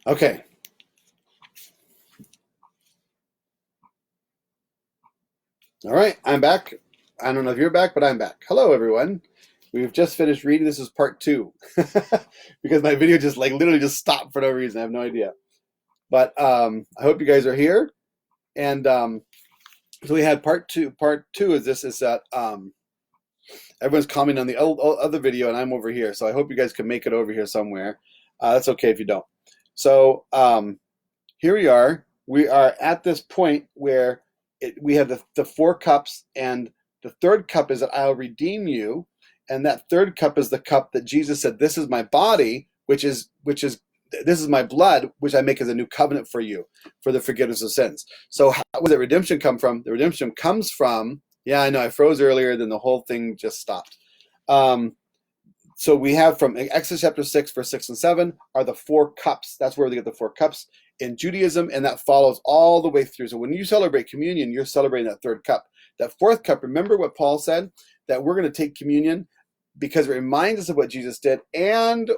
Okay. All right. I'm back. I don't know if you're back, but I'm back. Hello, everyone. We've just finished reading. This is part two because my video just like literally just stopped for no reason. I have no idea. But I hope you guys are here. And so we had part two. Part two is this is that everyone's commenting on the other video, and I'm over here. So I hope you guys can make it over here somewhere. That's okay if you don't. So here we are. We are at this point where we have the four cups, and the third cup is that I'll redeem you, and that third cup is the cup that Jesus said, "This is my body, which is this is my blood, which I make as a new covenant for you, for the forgiveness of sins." So how does that redemption come from? The redemption comes from, yeah, I know I froze earlier, then the whole thing just stopped. So we have from Exodus chapter 6, verse 6 and 7 are the four cups. That's where they get the four cups in Judaism, and that follows all the way through. So when you celebrate communion, you're celebrating that third cup. That fourth cup, remember what Paul said, that we're going to take communion because it reminds us of what Jesus did and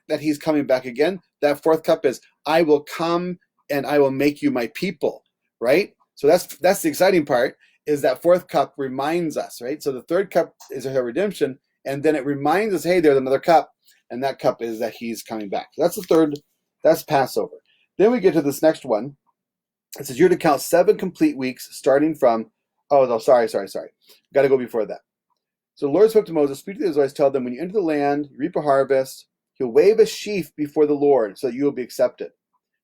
that he's coming back again. That fourth cup is, I will come and I will make you my people, right? So that's the exciting part, is that fourth cup reminds us, right? So the third cup is our redemption, and then it reminds us, hey, there's another cup, and that cup is that he's coming back. So that's the third, that's Passover. Then we get to this next one. It says you're to count 7 complete weeks starting from, oh, no, sorry. Got to go before that. So the Lord spoke to Moses, speak to the Israelites, tell them, when you enter the land, you reap a harvest, you'll wave a sheaf before the Lord so that you will be accepted.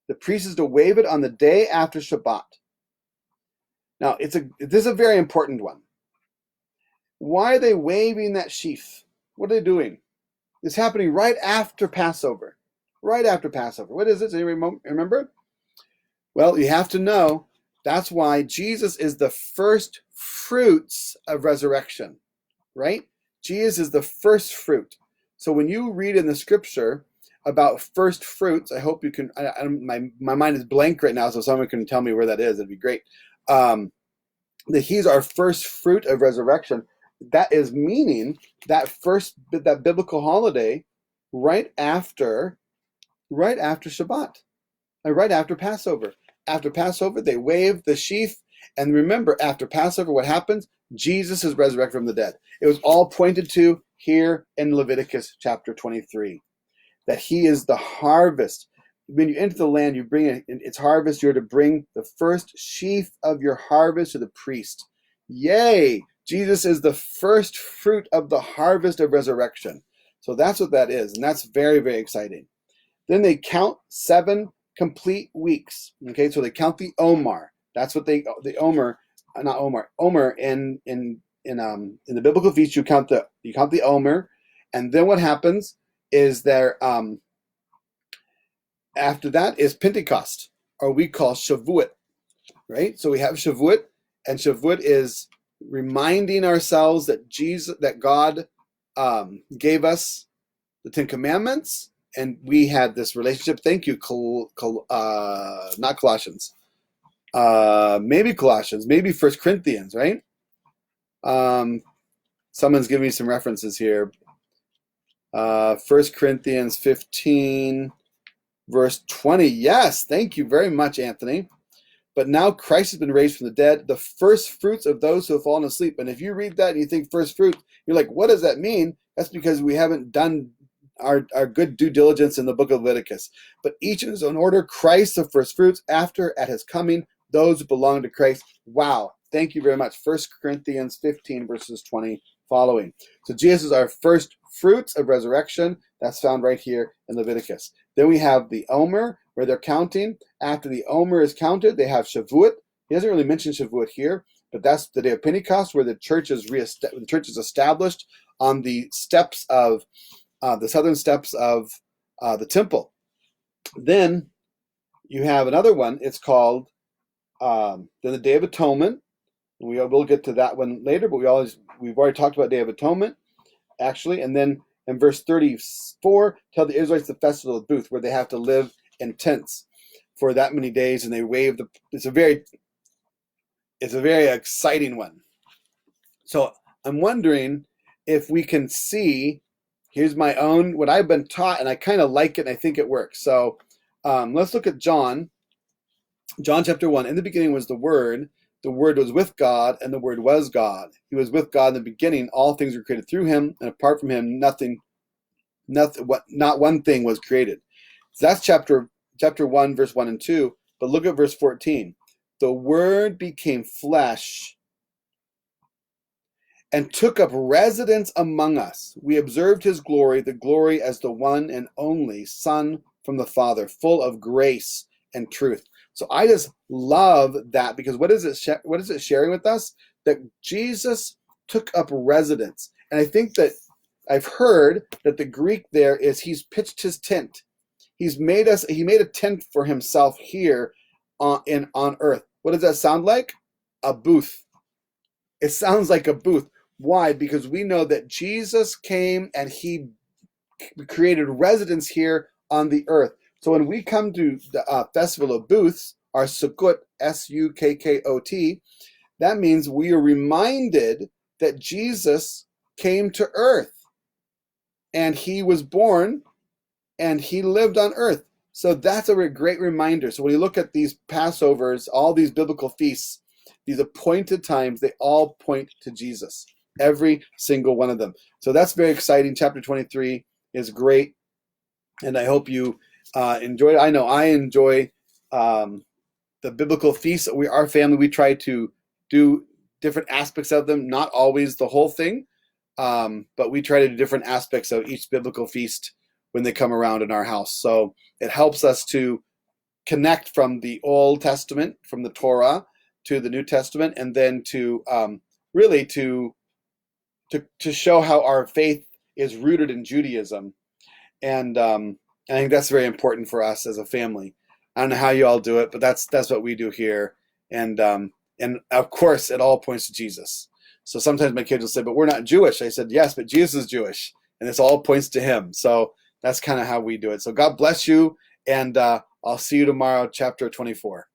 The priest is to wave it on the day after Shabbat. Now, this is a very important one. Why are they waving that sheaf? What are they doing? It's happening right after Passover. Right after Passover. What is it? Does anybody remember? Well, you have to know that's why Jesus is the first fruits of resurrection, right? Jesus is the first fruit. So when you read in the scripture about first fruits, I hope you can, my mind is blank right now, so someone can tell me where that is. It'd be great. That he's our first fruit of resurrection. That is meaning that biblical holiday right after Shabbat, and right after Passover. After Passover, they wave the sheaf, and remember, after Passover, what happens? Jesus is resurrected from the dead. It was all pointed to here in Leviticus chapter 23, that he is the harvest. When you enter the land, you bring its harvest. You're to bring the first sheaf of your harvest to the priest. Yay! Jesus is the first fruit of the harvest of resurrection. So that's what that is, and that's very, very exciting. Then they count 7 complete weeks. Okay, so they count the Omer. That's what the Omer, not Omer. Omer in the biblical feast, you count the Omer, and then what happens is there after that is Pentecost, or we call Shavuot, right? So we have Shavuot, and Shavuot is reminding ourselves that God gave us the 10 Commandments, and we had this relationship. Thank you, not Colossians, maybe Colossians, maybe 1 Corinthians, right? Someone's giving me some references here. 1 Corinthians 15, verse 20. Yes, thank you very much, Anthony. But now Christ has been raised from the dead, the first fruits of those who have fallen asleep. And if you read that and you think first fruit, you're like, what does that mean? That's because we haven't done our good due diligence in the book of Leviticus. But each in his own order, Christ the first fruits, after at his coming, those who belong to Christ. Wow, thank you very much. 1 Corinthians 15, verses 20 following. So Jesus is our first fruits of resurrection. That's found right here in Leviticus. Then we have the Omer, where they're counting. After the Omer is counted, they have Shavuot. He doesn't really mention Shavuot here, but that's the day of Pentecost, where the church is established on the steps of the southern steps of the temple. Then you have another one. It's called then the Day of Atonement. We'll get to that one later, but we've already talked about Day of Atonement, actually. And then in verse 34, tell the Israelites the festival of booth, where they have to live in tents for that many days, and they wave it's a very exciting one. So I'm wondering if we can see, here's my own, what I've been taught, and I kind of like it, and I think it works. So Let's look at John chapter 1. In the beginning was the Word was with God, and the Word was God. He was with God in the beginning. All things were created through him, and apart from him, not one thing was created. So that's chapter 1, verse 1 and 2. But look at verse 14. The Word became flesh and took up residence among us. We observed his glory, the glory as the one and only Son from the Father, full of grace and truth. So I just love that, because what is it sharing with us? That Jesus took up residence. And I think that I've heard that the Greek there is he's pitched his tent. He made a tent for himself here on earth. What does that sound like? A booth. It sounds like a booth. Why? Because we know that Jesus came and he created residence here on the earth. So when we come to the Festival of Booths, our Sukkot, Sukkot, that means we are reminded that Jesus came to earth and he was born and he lived on earth. So that's a great reminder. So when you look at these Passovers, all these biblical feasts, these appointed times, they all point to Jesus. Every single one of them. So that's very exciting. Chapter 23 is great. And I hope you enjoy it. I know I enjoy the biblical feasts. Our family, we try to do different aspects of them, not always the whole thing, but we try to do different aspects of each biblical feast when they come around in our house. So it helps us to connect from the Old Testament, from the Torah, to the New Testament, and then to really to show how our faith is rooted in Judaism. And I think that's very important for us as a family. I don't know how you all do it, but that's what we do here. And of course, it all points to Jesus. So sometimes my kids will say, but we're not Jewish. I said, yes, but Jesus is Jewish. And this all points to him. So that's kind of how we do it. So God bless you. And I'll see you tomorrow, chapter 24.